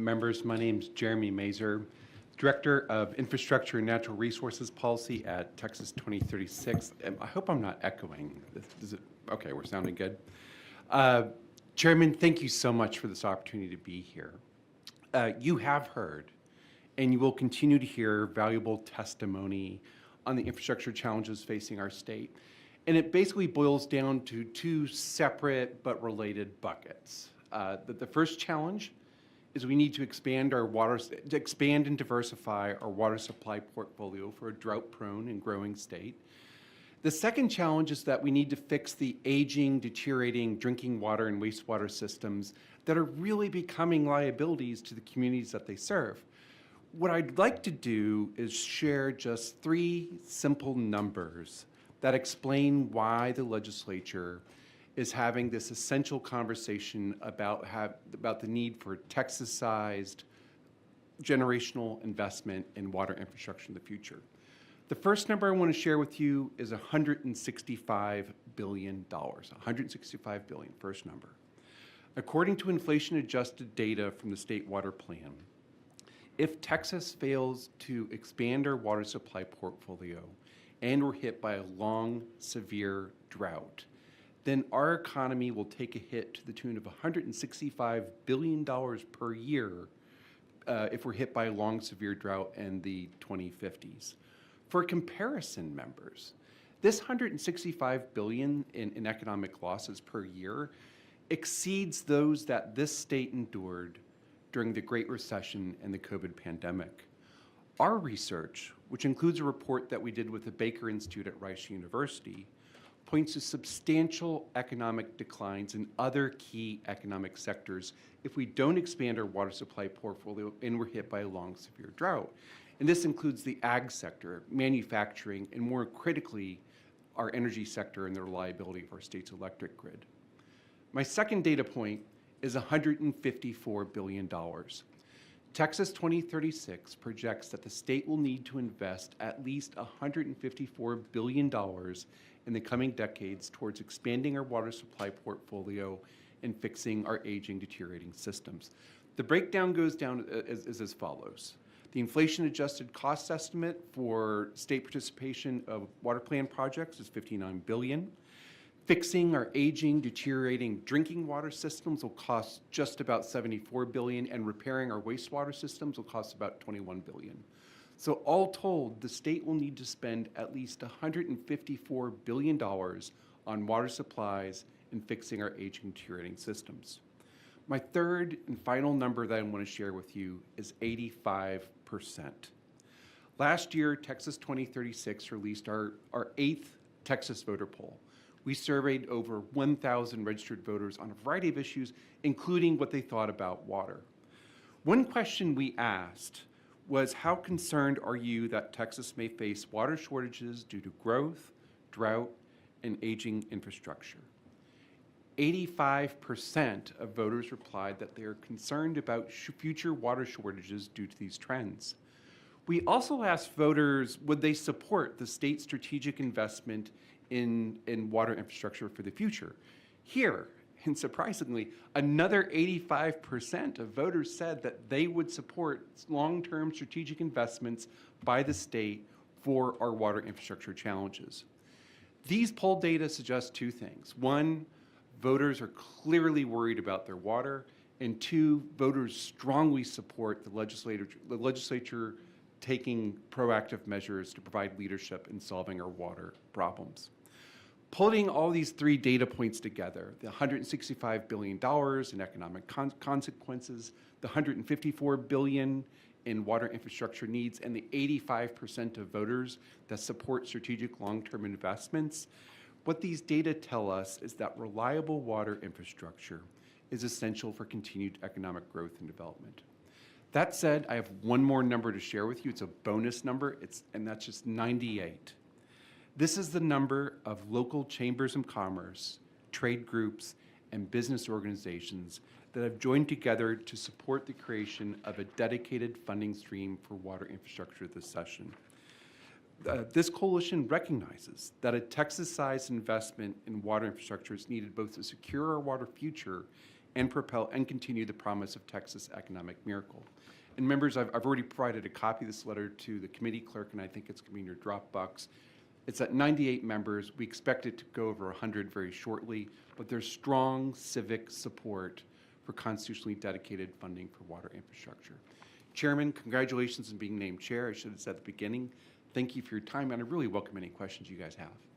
members. My name is Jeremy Mazur, Director of Infrastructure and Natural Resources Policy at Texas 2036. I hope I'm not echoing. Is it okay? We're sounding good. Chairman, thank you so much for this opportunity to be here. You have heard, and you will continue to hear, valuable testimony on the infrastructure challenges facing our state. And it basically boils down to two separate but related buckets. The first challenge is we need to expand and diversify our water supply portfolio for a drought-prone and growing state. The second challenge is that we need to fix the aging, deteriorating drinking water and wastewater systems that are really becoming liabilities to the communities that they serve. What I'd like to do is share just 3 simple numbers that explain why the legislature is having this essential conversation about the need for Texas-sized generational investment in water infrastructure in the future. The first number I want to share with you is $165 billion. $165 billion, first number. According to inflation-adjusted data from the State Water Plan, if Texas fails to expand our water supply portfolio and we're hit by a long, severe drought, then our economy will take a hit to the tune of $165 billion per year if we're hit by a long, severe drought in the 2050s. For comparison, members, this $165 billion in economic losses per year exceeds those that this state endured during the Great Recession and the COVID pandemic. Our research, which includes a report that we did with the Baker Institute at Rice University, points to substantial economic declines in other key economic sectors if we don't expand our water supply portfolio and we're hit by a long, severe drought. And this includes the ag sector, manufacturing, and more critically, our energy sector and the reliability of our state's electric grid. My second data point is $154 billion. Texas 2036 projects that the state will need to invest at least $154 billion in the coming decades towards expanding our water supply portfolio and fixing our aging, deteriorating systems. The breakdown goes down as follows. The inflation-adjusted cost estimate for state participation of water plan projects is $59 billion. Fixing our aging, deteriorating drinking water systems will cost just about $74 billion, and repairing our wastewater systems will cost about $21 billion. So all told, the state will need to spend at least $154 billion on water supplies and fixing our aging, deteriorating systems. My third and final number that I want to share with you is 85%. Last year, Texas 2036 released our 8th Texas voter poll. We surveyed over 1,000 registered voters on a variety of issues, including what they thought about water. One question we asked was, how concerned are you that Texas may face water shortages due to growth, drought, and aging infrastructure? 85% of voters replied that they are concerned about future water shortages due to these trends. We also asked voters, would they support the state's strategic investment in water infrastructure for the future? Here, and surprisingly, another 85% of voters said that they would support long-term strategic investments by the state for our water infrastructure challenges. These poll data suggest 2 things. 1, voters are clearly worried about their water, and 2, voters strongly support the legislature taking proactive measures to provide leadership in solving our water problems. Putting all these 3 data points together, the $165 billion in economic consequences, the $154 billion in water infrastructure needs, and the 85% of voters that support strategic long-term investments, what these data tell us is that reliable water infrastructure is essential for continued economic growth and development. That said, I have one more number to share with you. It's a bonus number, and that's just 98. This is the number of local chambers of commerce, trade groups, and business organizations that have joined together to support the creation of a dedicated funding stream for water infrastructure this session. This coalition recognizes that a Texas-sized investment in water infrastructure is needed both to secure our water future and propel and continue the promise of Texas economic miracle. And members, I've already provided a copy of this letter to the committee clerk, and I think it's going to be in your Dropbox. It's at 98 members. We expect it to go over 100 very shortly, but there's strong civic support for constitutionally dedicated funding for water infrastructure. Chairman, congratulations on being named chair. I should have said at the beginning. Thank you for your time, and I really welcome any questions you guys have.